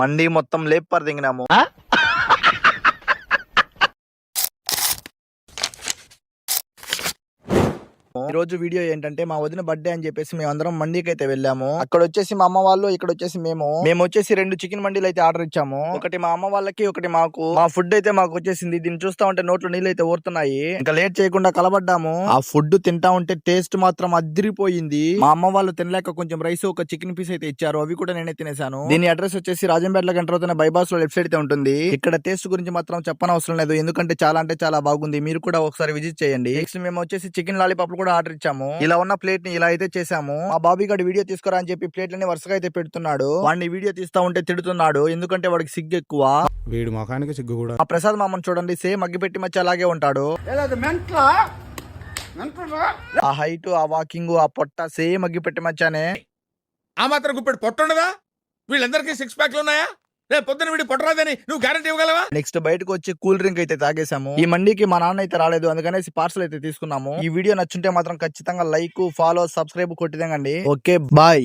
మండి మొత్తం లేపర్ దిగినాము. ఈ రోజు వీడియో ఏంటంటే మా వదిన బర్త్డే అని చెప్పేసి మేము అందరం మండీకి అయితే వెళ్ళాము. అక్కడ వచ్చేసి మా అమ్మ వాళ్ళు, ఇక్కడ వచ్చేసి మేము వచ్చేసి 2 చికెన్ మండీలు అయితే ఆర్డర్ ఇచ్చాము. ఒకటి మా అమ్మ వాళ్ళకి, ఒకటి మాకు. మా ఫుడ్ అయితే మాకు వచ్చేసింది. దీన్ని చూస్తా ఉంటే నోట్లో నీళ్ళు అయితే ఊరుతున్నాయి. ఇంకా లేట్ చేయకుండా కలబడ్డాము. ఆ ఫుడ్ తింటా ఉంటే టేస్ట్ మాత్రం అదిరిపోయింది. మా అమ్మ వాళ్ళు తినలేక కొంచెం రైస్, ఒక చికెన్ పీస్ అయితే ఇచ్చారు. అవి కూడా నేనే తినేసాను. దీని అడ్రస్ వచ్చేసి రాజంపేటలో ఎంటర్ అవుతున్న బైపాస్ లో లెఫ్ట్ సైడ్ అయితే ఉంటుంది. ఇక్కడ టేస్ట్ గురించి మాత్రం చెప్పనవసరం లేదు, ఎందుకంటే చాలా అంటే చాలా బాగుంది. మీరు కూడా ఒకసారి విజిట్ చేయండి. నెక్స్ట్ మేము వచ్చేసి చికెన్ లాలీపాప్ కూడా ఆర్డర్ ఇచ్చాము. ఇలా ఉన్న ప్లేట్ ని ఇలా అయితే చేసాము. ఆ బాబీ గారు వీడియో తీసుకురా అని చెప్పి ప్లేట్లని వరుసగా అయితే పెడుతున్నాడు. వాడిని వీడియో తీస్తా ఉంటే తిడుతున్నాడు, ఎందుకంటే వాడికి సిగ్గు ఎక్కువ. వీడు మొఖానికి సిగ్గు కూడా. ఆ ప్రసాద్ మామని చూడండి, సేమ్ అగ్గిపెట్టి మధ్య అలాగే ఉంటాడు. ఆ హైట్, ఆ వాకింగ్, ఆ పొట్ట సేమ్ అగ్గిపెట్టి మధ్యనే. ఆ మాత్రం గుప్పెడు పొట్టుండదా? వీళ్ళందరికీ 6 ప్యాక్లు ఉన్నాయా? రేపు పొద్దున వీడి పొట్టరాదని నువ్వు గ్యారెంటీ ఇవ్వగలవా? నెక్స్ట్ బయటకు వచ్చి కూల్ డ్రింక్ అయితే తాగేసాము. ఈ మండీకి మా నాన్న అయితే రాలేదు, అందుకనేసి పార్సల్ అయితే తీసుకున్నాము. ఈ వీడియో నచ్చుంటే మాత్రం ఖచ్చితంగా లైక్, ఫాలో, సబ్స్క్రైబ్ కొట్టిదేంగండి. Okay, bye.